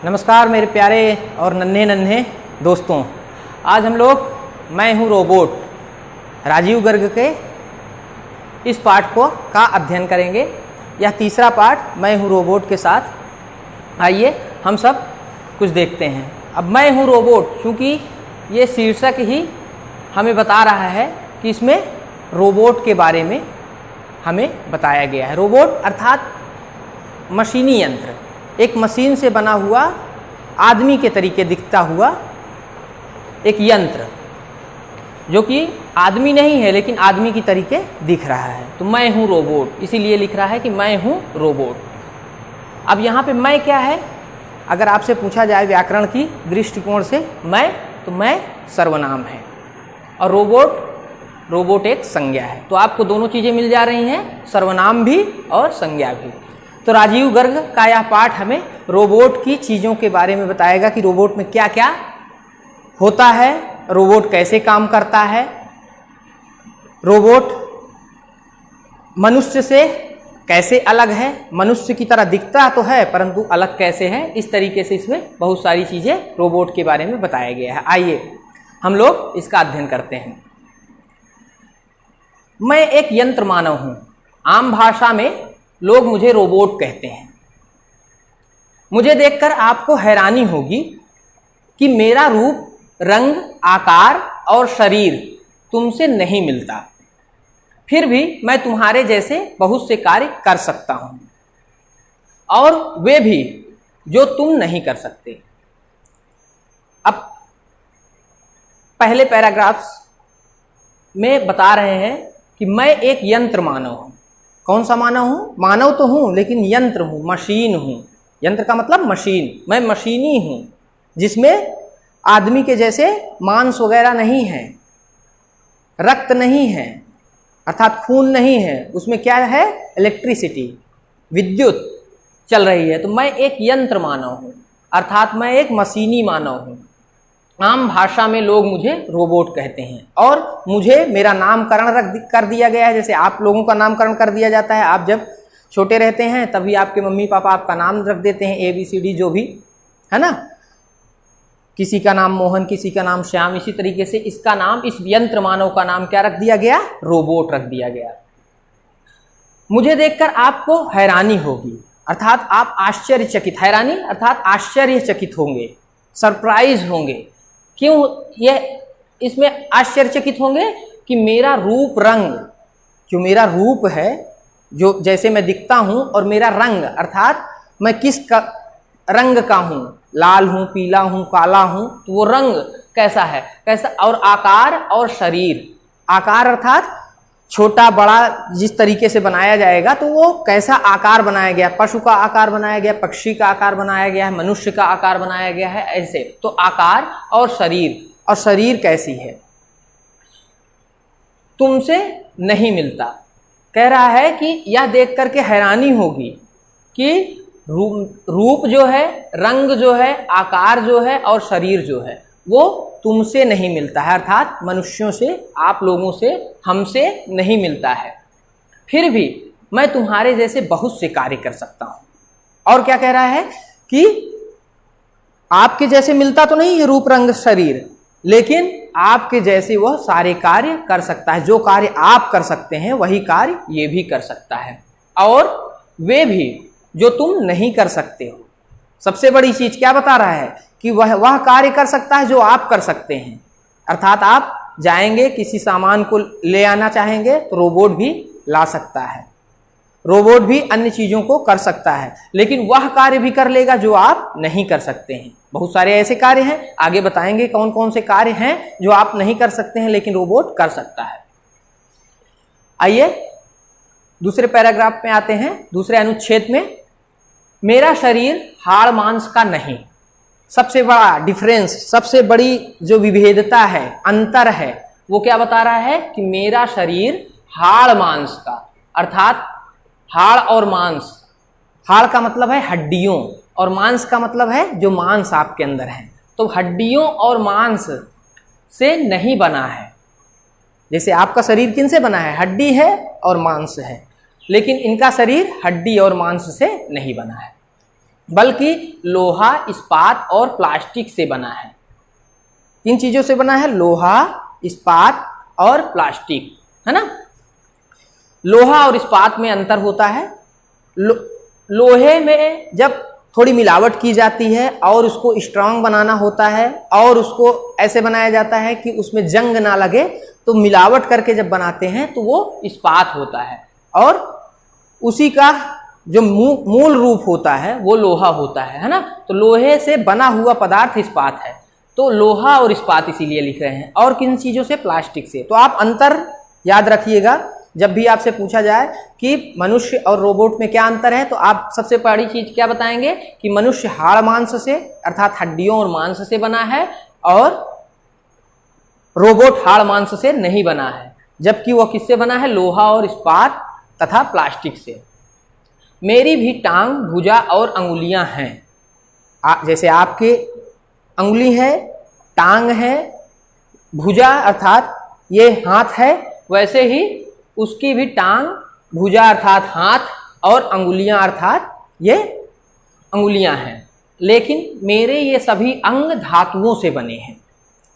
नमस्कार मेरे प्यारे और नन्हे नन्हे दोस्तों। आज हम लोग मैं हूँ रोबोट राजीव गर्ग के इस पाठ का अध्ययन करेंगे। यह तीसरा पाठ मैं हूँ रोबोट के साथ। आइए हम सब कुछ देखते हैं। अब मैं हूँ रोबोट, क्योंकि ये शीर्षक ही हमें बता रहा है कि इसमें रोबोट के बारे में हमें बताया गया है। रोबोट अर्थात मशीनी यंत्र, एक मशीन से बना हुआ आदमी के तरीके दिखता हुआ एक यंत्र, जो कि आदमी नहीं है लेकिन आदमी की तरीके दिख रहा है। तो मैं हूँ रोबोट, इसीलिए लिख रहा है कि मैं हूँ रोबोट। अब यहाँ पे मैं क्या है, अगर आपसे पूछा जाए व्याकरण की दृष्टिकोण से, तो मैं सर्वनाम है और रोबोट एक संज्ञा है। तो आपको दोनों चीज़ें मिल जा रही हैं, सर्वनाम भी और संज्ञा भी। तो राजीव गर्ग का यह पाठ हमें रोबोट की चीज़ों के बारे में बताएगा कि रोबोट में क्या क्या होता है, रोबोट कैसे काम करता है, रोबोट मनुष्य से कैसे अलग है, मनुष्य की तरह दिखता तो है परंतु अलग कैसे है। इस तरीके से इसमें बहुत सारी चीज़ें रोबोट के बारे में बताया गया है। आइए हम लोग इसका अध्ययन करते हैं। मैं एक यंत्र मानव हूँ। आम भाषा में लोग मुझे रोबोट कहते हैं। मुझे देखकर आपको हैरानी होगी कि मेरा रूप, रंग, आकार और शरीर तुमसे नहीं मिलता, फिर भी मैं तुम्हारे जैसे बहुत से कार्य कर सकता हूं, और वे भी जो तुम नहीं कर सकते। अब पहले पैराग्राफ्स में बता रहे हैं कि मैं एक यंत्र मानव हूं। कौन सा मानव हूँ? मानव तो हूँ लेकिन यंत्र हूँ, मशीन हूँ। यंत्र का मतलब मशीन। मैं मशीनी हूँ जिसमें आदमी के जैसे मांस वगैरह नहीं है, रक्त नहीं है, अर्थात खून नहीं है। उसमें क्या है? इलेक्ट्रिसिटी, विद्युत चल रही है। तो मैं एक यंत्र मानव हूँ, अर्थात मैं एक मशीनी मानव हूँ। आम भाषा में लोग मुझे रोबोट कहते हैं और मुझे मेरा नामकरण कर दिया गया है। जैसे आप लोगों का नामकरण कर दिया जाता है। आप जब छोटे रहते हैं तभी आपके मम्मी पापा आपका नाम रख देते हैं, ABCD जो भी है ना। किसी का नाम मोहन, किसी का नाम श्याम। इसी तरीके से इसका नाम, इस यंत्र मानव का नाम क्या रख दिया गया? रोबोट रख दिया गया। मुझे देखकर आपको हैरानी होगी, अर्थात आप आश्चर्यचकित, हैरानी अर्थात आश्चर्यचकित होंगे, सरप्राइज होंगे। क्यों यह इसमें आश्चर्यचकित होंगे? कि मेरा रूप, रंग, जो मेरा रूप है, जो जैसे मैं दिखता हूं, और मेरा रंग अर्थात मैं किस रंग का हूं, लाल हूं, पीला हूं, काला हूं, तो वो रंग कैसा है, कैसा। और आकार और शरीर, आकार अर्थात छोटा बड़ा जिस तरीके से बनाया जाएगा तो वो कैसा आकार बनाया गया। पशु का आकार बनाया गया, पक्षी का आकार बनाया गया है, मनुष्य का आकार बनाया गया है, ऐसे। तो आकार और शरीर कैसी है, तुमसे नहीं मिलता। कह रहा है कि यह देख करके हैरानी होगी कि रूप जो है, रंग जो है, आकार जो है और शरीर जो है वो तुमसे नहीं मिलता है, अर्थात मनुष्यों से, आप लोगों से, हमसे नहीं मिलता है। फिर भी मैं तुम्हारे जैसे बहुत से कार्य कर सकता हूं। और क्या कह रहा है कि आपके जैसे मिलता तो नहीं है रूप, रंग, शरीर, लेकिन आपके जैसे वह सारे कार्य कर सकता है। जो कार्य आप कर सकते हैं वही कार्य ये भी कर सकता है, और वे भी जो तुम नहीं कर सकते हो। सबसे बड़ी चीज क्या बता रहा है? कि वह कार्य कर सकता है जो आप कर सकते हैं। अर्थात आप जाएंगे, किसी सामान को ले आना चाहेंगे तो रोबोट भी ला सकता है, रोबोट भी अन्य चीजों को कर सकता है, लेकिन वह कार्य भी कर लेगा जो आप नहीं कर सकते हैं। बहुत सारे ऐसे कार्य हैं, आगे बताएंगे कौन कौन से कार्य हैं जो आप नहीं कर सकते हैं लेकिन रोबोट कर सकता है। आइए दूसरे पैराग्राफ में आते हैं, दूसरे अनुच्छेद में। मेरा शरीर हाड़ मांस का नहीं। सबसे बड़ा डिफरेंस, सबसे बड़ी जो विभेदता है, अंतर है, वो क्या बता रहा है? कि मेरा शरीर हाड़ मांस का, अर्थात हाड़ और मांस। हाड़ का मतलब है हड्डियों और मांस का मतलब है जो मांस आपके अंदर है। तो हड्डियों और मांस से नहीं बना है। जैसे आपका शरीर किन से बना है? हड्डी है और मांस है, लेकिन इनका शरीर हड्डी और मांस से नहीं बना है। बल्कि लोहा, इस्पात और प्लास्टिक से बना है। किन चीजों से बना है? लोहा, इस्पात और प्लास्टिक, है ना। लोहा और इस्पात में अंतर होता है। लोहे में जब थोड़ी मिलावट की जाती है और उसको स्ट्रांग बनाना होता है और उसको ऐसे बनाया जाता है कि उसमें जंग ना लगे, तो मिलावट करके जब बनाते हैं तो वो इस्पात होता है, और उसी का जो मूल रूप होता है वो लोहा होता है ना। तो लोहे से बना हुआ पदार्थ इस्पात है, तो लोहा और इस्पात इसीलिए लिख रहे हैं। और किन चीज़ों से? प्लास्टिक से। तो आप अंतर याद रखिएगा, जब भी आपसे पूछा जाए कि मनुष्य और रोबोट में क्या अंतर है, तो आप सबसे बड़ी चीज क्या बताएंगे कि मनुष्य हाड़ मांस से अर्थात हड्डियों और मांस से बना है और रोबोट हाड़ मांस से नहीं बना है। जबकि वह किससे बना है? लोहा और इस्पात तथा प्लास्टिक से। मेरी भी टांग, भुजा और अंगुलियां हैं। जैसे आपके अंगुली है, टांग है, भुजा अर्थात ये हाथ है, वैसे ही उसकी भी टांग, भुजा अर्थात हाथ और अंगुलियां अर्थात ये अंगुलियां हैं। लेकिन मेरे ये सभी अंग धातुओं से बने हैं।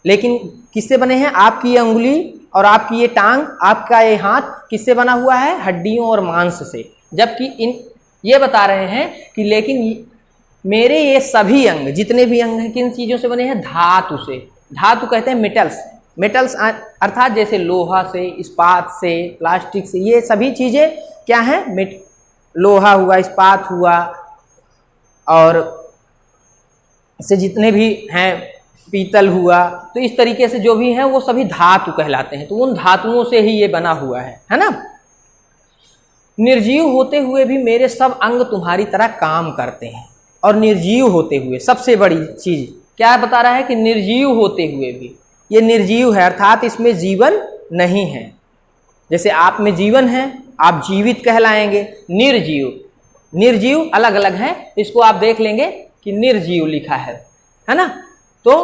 लेकिन किससे बने हैं? आपकी ये अंगुली और आपकी ये टांग, आपका ये हाथ किससे बना हुआ है? हड्डियों और मांस से। जबकि ये बता रहे हैं कि लेकिन मेरे ये सभी अंग, जितने भी अंग हैं, किन चीजों से बने हैं? धातु से। धातु कहते हैं मेटल्स। मेटल्स अर्थात जैसे लोहा से, इस्पात से, प्लास्टिक से, ये सभी चीजें क्या हैं? लोहा हुआ, इस्पात हुआ, और से जितने भी हैं, पीतल हुआ, तो इस तरीके से जो भी हैं वो सभी धातु कहलाते हैं। तो उन धातुओं से ही ये बना हुआ है ना। निर्जीव होते हुए भी मेरे सब अंग तुम्हारी तरह काम करते हैं। और निर्जीव होते हुए सबसे बड़ी चीज क्या बता रहा है कि निर्जीव होते हुए भी, ये निर्जीव है अर्थात इसमें जीवन नहीं है। जैसे आप में जीवन है, आप जीवित कहलाएंगे। निर्जीव, निर्जीव अलग अलग है, इसको आप देख लेंगे कि निर्जीव लिखा है ना। तो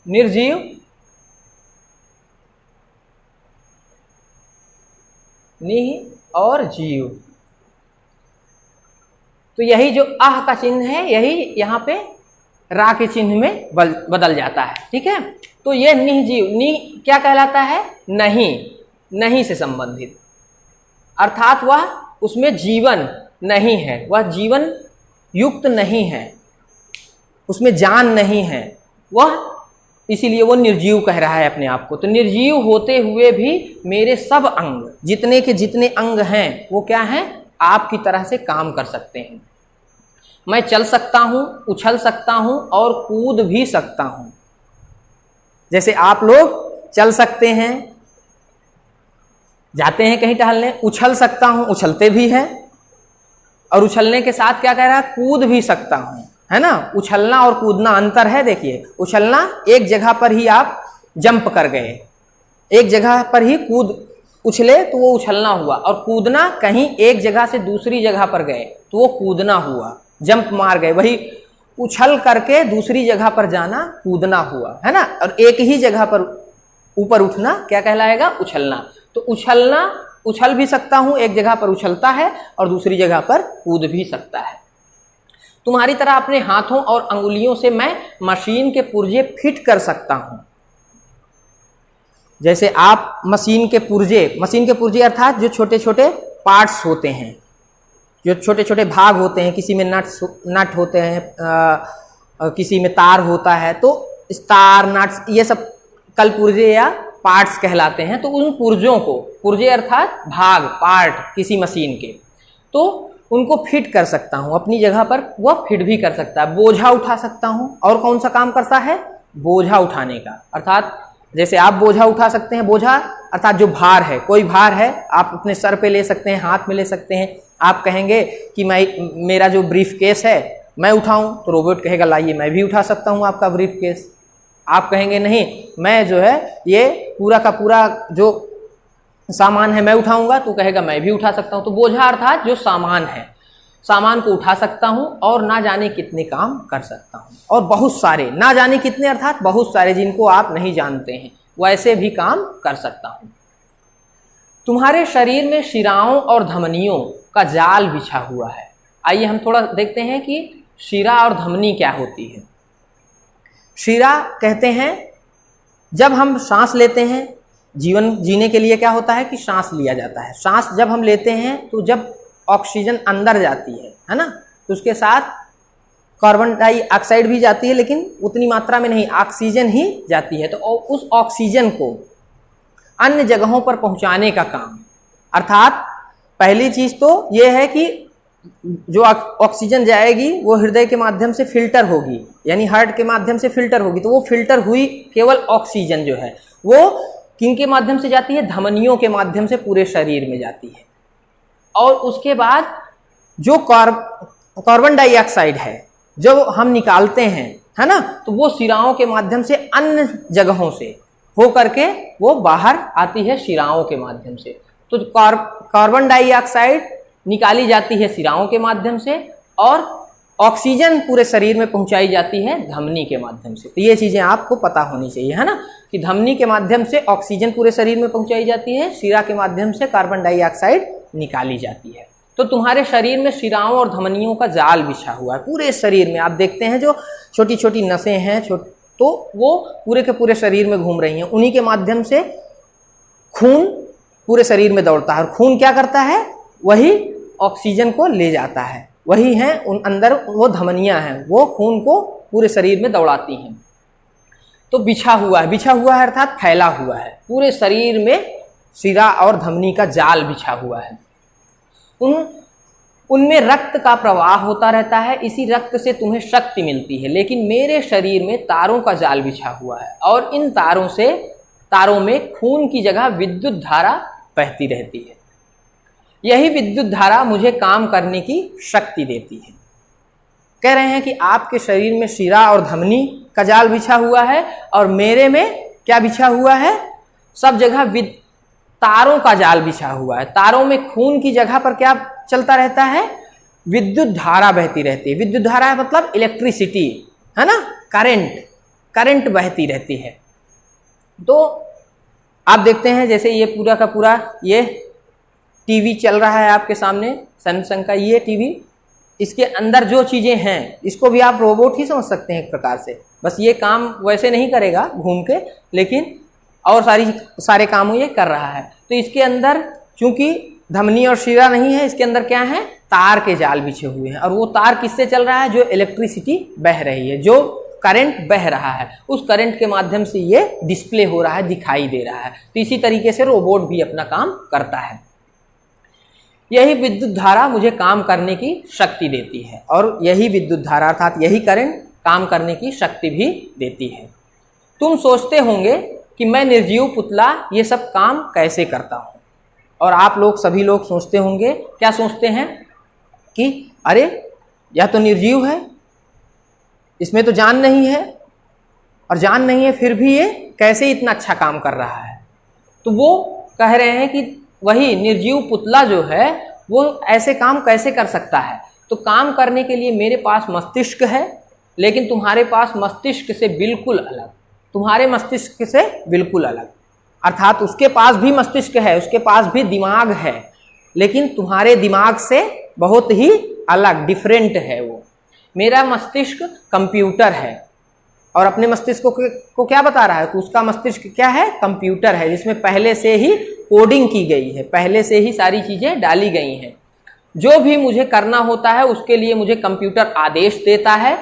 निर्जीव, निह और जीव, तो यही जो आह का चिन्ह है, यही यहां पे रा के चिन्ह में बदल जाता है। ठीक है, तो यह निजीव, नि क्या कहलाता है? नहीं, नहीं से संबंधित, अर्थात वह उसमें जीवन नहीं है, वह जीवन युक्त नहीं है, उसमें जान नहीं है वह, इसीलिए वो निर्जीव कह रहा है अपने आप को। तो निर्जीव होते हुए भी मेरे सब अंग, जितने के जितने अंग हैं, वो क्या हैं? आपकी तरह से काम कर सकते हैं। मैं चल सकता हूं, उछल सकता हूं और कूद भी सकता हूं। जैसे आप लोग चल सकते हैं, जाते हैं कहीं टहलने, उछल सकता हूं, उछलते भी हैं, और उछलने के साथ क्या कह रहा है? कूद भी सकता हूं, है ना। उछलना और कूदना अंतर है। देखिए, उछलना एक जगह पर ही आप जंप कर गए, एक जगह पर ही कूद उछले तो वो उछलना हुआ, और कूदना कहीं एक जगह से दूसरी जगह पर गए तो वो कूदना हुआ, जंप मार गए। वही उछल करके दूसरी जगह पर जाना कूदना हुआ, है ना। और एक ही जगह पर ऊपर उठना क्या कहलाएगा? उछलना। तो उछलना, उछल भी सकता हूं, एक जगह पर उछलता है और दूसरी जगह पर कूद भी सकता है। तुम्हारी तरह अपने हाथों और अंगुलियों से मैं मशीन के पुर्जे फिट कर सकता हूं। जैसे आप मशीन के पुर्जे अर्थात जो छोटे छोटे पार्ट्स होते हैं, जो छोटे छोटे भाग होते हैं, किसी में नट होते हैं, किसी में तार होता है, तो तार, नट्स, ये सब कल पुर्जे या पार्ट्स कहलाते हैं। तो उन पुर्जों को, पुर्जे अर्थात भाग, पार्ट किसी मशीन के, तो उनको फिट कर सकता हूं अपनी जगह पर, वह फिट भी कर सकता है। बोझा उठा सकता हूं, और कौन सा काम करता है? बोझा उठाने का, अर्थात जैसे आप बोझा उठा सकते हैं, बोझा अर्थात जो भार है, कोई भार है आप अपने सर पे ले सकते हैं, हाथ में ले सकते हैं। आप कहेंगे कि मेरा जो ब्रीफ केस है मैं उठाऊं, तो रोबोट कहेगा लाइए मैं भी उठा सकता हूं आपका ब्रीफ केस। आप कहेंगे नहीं, मैं जो है ये पूरा का पूरा जो सामान है मैं उठाऊंगा, तो कहेगा मैं भी उठा सकता हूं। तो बोझा अर्थात जो सामान है, सामान को उठा सकता हूं और ना जाने कितने काम कर सकता हूं, और बहुत सारे, ना जाने कितने अर्थात बहुत सारे जिनको आप नहीं जानते हैं, वैसे भी काम कर सकता हूं। तुम्हारे शरीर में शिराओं और धमनियों का जाल बिछा हुआ है। आइए हम थोड़ा देखते हैं कि शिरा और धमनी क्या होती है। शिरा कहते हैं जब हम सांस लेते हैं, जीवन जीने के लिए क्या होता है कि सांस लिया जाता है। सांस जब हम लेते हैं तो जब ऑक्सीजन अंदर जाती है ना, तो उसके साथ कार्बन डाइऑक्साइड भी जाती है, लेकिन उतनी मात्रा में नहीं, ऑक्सीजन ही जाती है। तो उस ऑक्सीजन को अन्य जगहों पर पहुंचाने का काम, अर्थात पहली चीज तो यह है कि जो ऑक्सीजन जाएगी वो हृदय के माध्यम से फिल्टर होगी, यानी हार्ट के माध्यम से फिल्टर होगी। तो वो फिल्टर हुई केवल ऑक्सीजन जो है वो किन के माध्यम से जाती है? धमनियों के माध्यम से पूरे शरीर में जाती है। और उसके बाद जो कार्बन डाइऑक्साइड है जब हम निकालते हैं, है ना, तो वो शिराओं के माध्यम से अन्य जगहों से हो करके वो बाहर आती है शिराओं के माध्यम से। तो कार्बन डाइऑक्साइड निकाली जाती है शिराओं के माध्यम से और ऑक्सीजन पूरे शरीर में पहुंचाई जाती है धमनी के माध्यम से। तो ये चीजें आपको पता होनी चाहिए, है ना, कि धमनी के माध्यम से ऑक्सीजन पूरे शरीर में पहुंचाई जाती है, शिरा के माध्यम से कार्बन डाइऑक्साइड निकाली जाती है। तो तुम्हारे शरीर में शिराओं और धमनियों का जाल बिछा हुआ है पूरे शरीर में। आप देखते हैं जो छोटी छोटी नसें हैं तो वो पूरे के पूरे शरीर में घूम रही हैं, उन्हीं के माध्यम से खून पूरे शरीर में दौड़ता है। और खून क्या करता है? वही ऑक्सीजन को ले जाता है, वही है उन अंदर वो धमनियां हैं, वो खून को पूरे शरीर में दौड़ाती हैं। तो बिछा हुआ है अर्थात फैला हुआ है पूरे शरीर में, शिरा और धमनी का जाल बिछा हुआ है। उनमें रक्त का प्रवाह होता रहता है, इसी रक्त से तुम्हें शक्ति मिलती है। लेकिन मेरे शरीर में तारों का जाल बिछा हुआ है और इन तारों में खून की जगह विद्युत धारा बहती रहती है। यही विद्युत धारा मुझे काम करने की शक्ति देती है। कह रहे हैं कि आपके शरीर में शिरा और धमनी का जाल बिछा हुआ है और मेरे में क्या बिछा हुआ है? सब जगह तारों का जाल बिछा हुआ है। तारों में खून की जगह पर क्या चलता रहता है? विद्युत धारा बहती रहती है। विद्युत धारा मतलब इलेक्ट्रिसिटी, है ना, करंट बहती रहती है। तो आप देखते हैं जैसे ये पूरा का पूरा ये टीवी चल रहा है आपके सामने, सैमसंग का ये टीवी, इसके अंदर जो चीजें हैं इसको भी आप रोबोट ही समझ सकते हैं एक प्रकार से। बस ये काम वैसे नहीं करेगा घूम के, लेकिन और सारे काम ये कर रहा है। तो इसके अंदर चूंकि धमनी और शिरा नहीं है, इसके अंदर क्या है? तार के जाल बिछे हुए हैं। और वो तार किससे चल रहा है? जो इलेक्ट्रिसिटी बह रही है, जो करंट बह रहा है, उस करंट के माध्यम से ये डिस्प्ले हो रहा है, दिखाई दे रहा है। तो इसी तरीके से रोबोट भी अपना काम करता है। यही विद्युत धारा मुझे काम करने की शक्ति देती है और यही विद्युत धारा अर्थात यही करंट काम करने की शक्ति भी देती है। तुम सोचते होंगे कि मैं निर्जीव पुतला ये सब काम कैसे करता हूँ, और आप लोग सभी लोग सोचते होंगे, क्या सोचते हैं कि अरे यह तो निर्जीव है, इसमें तो जान नहीं है, और जान नहीं है फिर भी ये कैसे इतना अच्छा काम कर रहा है। तो वो कह रहे हैं कि वही निर्जीव पुतला जो है वो ऐसे काम कैसे कर सकता है। तो काम करने के लिए मेरे पास मस्तिष्क है, लेकिन तुम्हारे पास मस्तिष्क से बिल्कुल अलग, तुम्हारे मस्तिष्क से बिल्कुल अलग, अर्थात उसके पास भी मस्तिष्क है, उसके पास भी दिमाग है, लेकिन तुम्हारे दिमाग से बहुत ही अलग, डिफरेंट है वो। मेरा मस्तिष्क कंप्यूटर है और अपने मस्तिष्क को क्या बता रहा है? तो उसका मस्तिष्क क्या है? कंप्यूटर है, जिसमें पहले से ही कोडिंग की गई है, पहले से ही सारी चीजें डाली गई हैं। जो भी मुझे करना होता है उसके लिए मुझे कंप्यूटर आदेश देता है,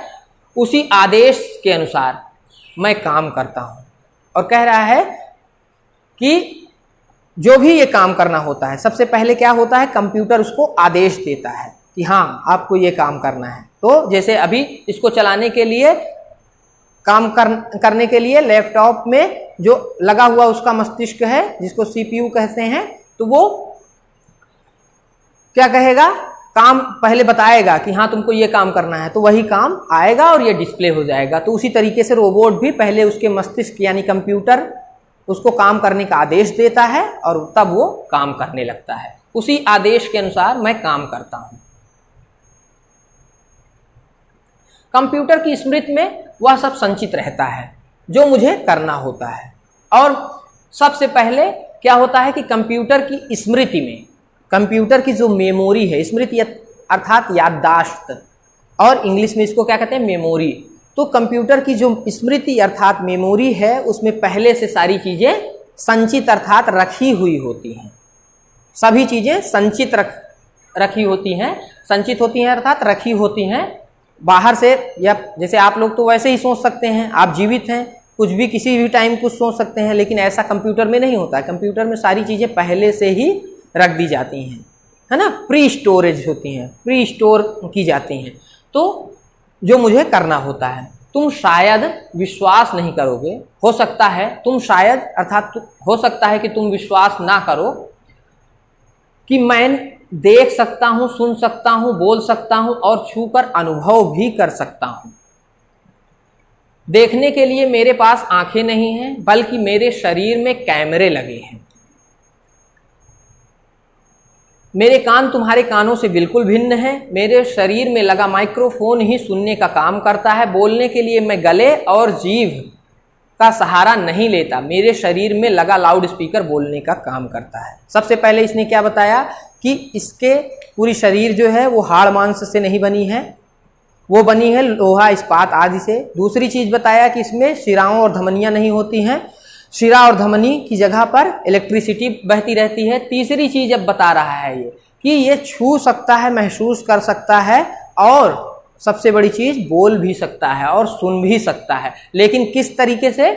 उसी आदेश के अनुसार मैं काम करता हूं। और कह रहा है कि जो भी ये काम करना होता है, सबसे पहले क्या होता है? कंप्यूटर उसको आदेश देता है कि हाँ आपको ये काम करना है। तो जैसे अभी इसको चलाने के लिए, काम करने के लिए लैपटॉप में जो लगा हुआ उसका मस्तिष्क है, जिसको सीपीयू कहते हैं, तो वो क्या कहेगा? काम पहले बताएगा कि हाँ तुमको ये काम करना है, तो वही काम आएगा और ये डिस्प्ले हो जाएगा। तो उसी तरीके से रोबोट भी पहले उसके मस्तिष्क यानी कंप्यूटर उसको काम करने का आदेश देता है और तब वो काम करने लगता है। उसी आदेश के अनुसार मैं काम करता हूं। कंप्यूटर की स्मृति में वह सब संचित रहता है जो मुझे करना होता है। और सबसे पहले क्या होता है कि कंप्यूटर की स्मृति में, कंप्यूटर की जो मेमोरी है, स्मृति अर्थात याददाश्त, और इंग्लिश में इसको क्या कहते हैं, मेमोरी। तो कंप्यूटर की जो स्मृति अर्थात मेमोरी है, उसमें पहले से सारी चीज़ें संचित अर्थात रखी हुई होती हैं। सभी चीज़ें संचित रखी होती हैं, संचित होती हैं अर्थात रखी होती हैं बाहर से। या जैसे आप लोग तो वैसे ही सोच सकते हैं, आप जीवित हैं, कुछ भी किसी भी टाइम कुछ सोच सकते हैं, लेकिन ऐसा कंप्यूटर में नहीं होता है। कंप्यूटर में सारी चीज़ें पहले से ही रख दी जाती हैं, है ना, प्री स्टोरेज होती हैं, प्री स्टोर की जाती हैं। तो जो मुझे करना होता है, तुम शायद विश्वास नहीं करोगे, हो सकता है तुम शायद अर्थात हो सकता है कि तुम विश्वास ना करो कि मैं देख सकता हूं, सुन सकता हूं, बोल सकता हूं और छूकर अनुभव भी कर सकता हूं। देखने के लिए मेरे पास आंखें नहीं हैं, बल्कि मेरे शरीर में कैमरे लगे हैं। मेरे कान तुम्हारे कानों से बिल्कुल भिन्न हैं। मेरे शरीर में लगा माइक्रोफोन ही सुनने का काम करता है। बोलने के लिए मैं गले और जीभ का सहारा नहीं लेता। मेरे शरीर में लगा लाउड स्पीकर बोलने का काम करता है। सबसे पहले इसने क्या बताया कि इसके पूरी शरीर जो है वो हाड़ मांस से नहीं बनी है, वो बनी है लोहा इस्पात आदि से। दूसरी चीज़ बताया कि इसमें शिराओं और धमनियाँ नहीं होती हैं, शिरा और धमनी की जगह पर इलेक्ट्रिसिटी बहती रहती है। तीसरी चीज़ अब बता रहा है ये कि ये छू सकता है, महसूस कर सकता है और सबसे बड़ी चीज़ बोल भी सकता है और सुन भी सकता है। लेकिन किस तरीके से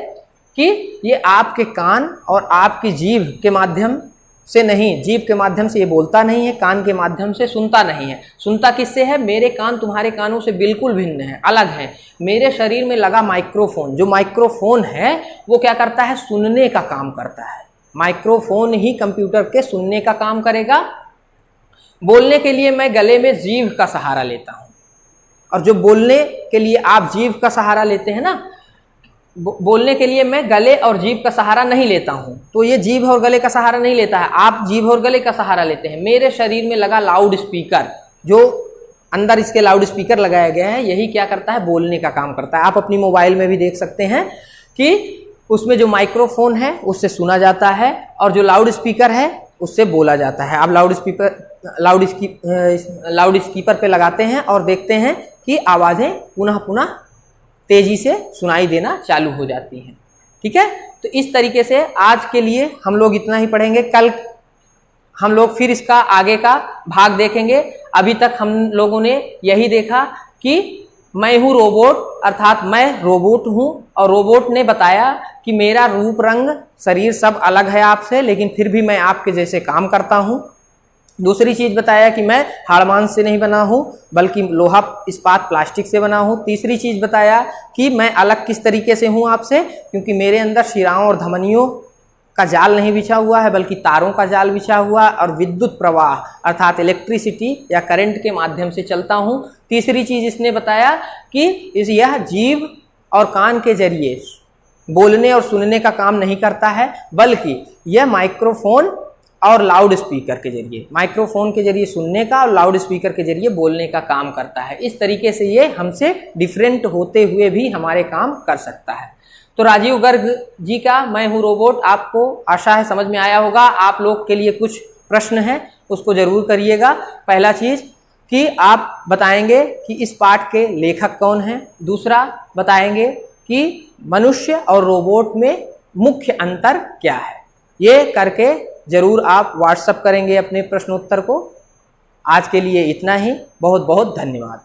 कि ये आपके कान और आपकी जीभ के माध्यम से नहीं, जीभ के माध्यम से ये बोलता नहीं है, कान के माध्यम से सुनता नहीं है। सुनता किससे है? मेरे कान तुम्हारे कानों से बिल्कुल भिन्न है, अलग है। मेरे शरीर में लगा माइक्रोफोन, जो माइक्रोफोन है वो क्या करता है? सुनने का काम करता है। माइक्रोफोन ही कंप्यूटर के सुनने का काम करेगा। बोलने के लिए मैं गले में जीभ का सहारा लेता हूँ, और जो बोलने के लिए आप जीभ का सहारा लेते हैं ना, बोलने के लिए मैं गले और जीभ का सहारा नहीं लेता हूं। तो ये जीभ और गले का सहारा नहीं लेता है, आप जीभ और गले का सहारा लेते हैं। मेरे शरीर में लगा लाउड स्पीकर, जो अंदर इसके लाउड स्पीकर लगाया गया है, यही क्या करता है? बोलने का काम करता है। आप अपनी मोबाइल में भी देख सकते हैं कि उसमें जो माइक्रोफोन है उससे सुना जाता है और जो लाउड स्पीकर है उससे बोला जाता है। आप लाउड स्पीकर पे लगाते हैं और देखते हैं कि आवाज़ें पुनः पुनः तेजी से सुनाई देना चालू हो जाती हैं। ठीक है, तो इस तरीके से आज के लिए हम लोग इतना ही पढ़ेंगे। कल हम लोग फिर इसका आगे का भाग देखेंगे। अभी तक हम लोगों ने यही देखा कि मैं हूँ रोबोट, अर्थात मैं रोबोट हूँ, और रोबोट ने बताया कि मेरा रूप, रंग, शरीर सब अलग है आपसे, लेकिन फिर भी मैं आपके जैसे काम करता हूँ। दूसरी चीज़ बताया कि मैं हाड़ मांस से नहीं बना हूँ, बल्कि लोहा इस्पात प्लास्टिक से बना हूँ। तीसरी चीज़ बताया कि मैं अलग किस तरीके से हूँ आपसे, क्योंकि मेरे अंदर शिराओं और धमनियों का जाल नहीं बिछा हुआ है, बल्कि तारों का जाल बिछा हुआ और विद्युत प्रवाह अर्थात इलेक्ट्रिसिटी या करंट के माध्यम से चलता हूँ। तीसरी चीज़ इसने बताया कि यह जीभ और कान के जरिए बोलने और सुनने का काम नहीं करता है, बल्कि यह माइक्रोफोन और लाउड स्पीकर के जरिए, माइक्रोफोन के जरिए सुनने का और लाउड स्पीकर के जरिए बोलने का काम करता है। इस तरीके से ये हमसे डिफरेंट होते हुए भी हमारे काम कर सकता है। तो राजीव गर्ग जी का मैं हूँ रोबोट आपको आशा है समझ में आया होगा। आप लोग के लिए कुछ प्रश्न हैं, उसको जरूर करिएगा। पहला चीज़ कि आप बताएंगे कि इस पाठ के लेखक कौन हैं। दूसरा बताएंगे कि मनुष्य और रोबोट में मुख्य अंतर क्या है। ये करके जरूर आप व्हाट्सएप करेंगे अपने प्रश्नोत्तर को। आज के लिए इतना ही। बहुत बहुत धन्यवाद।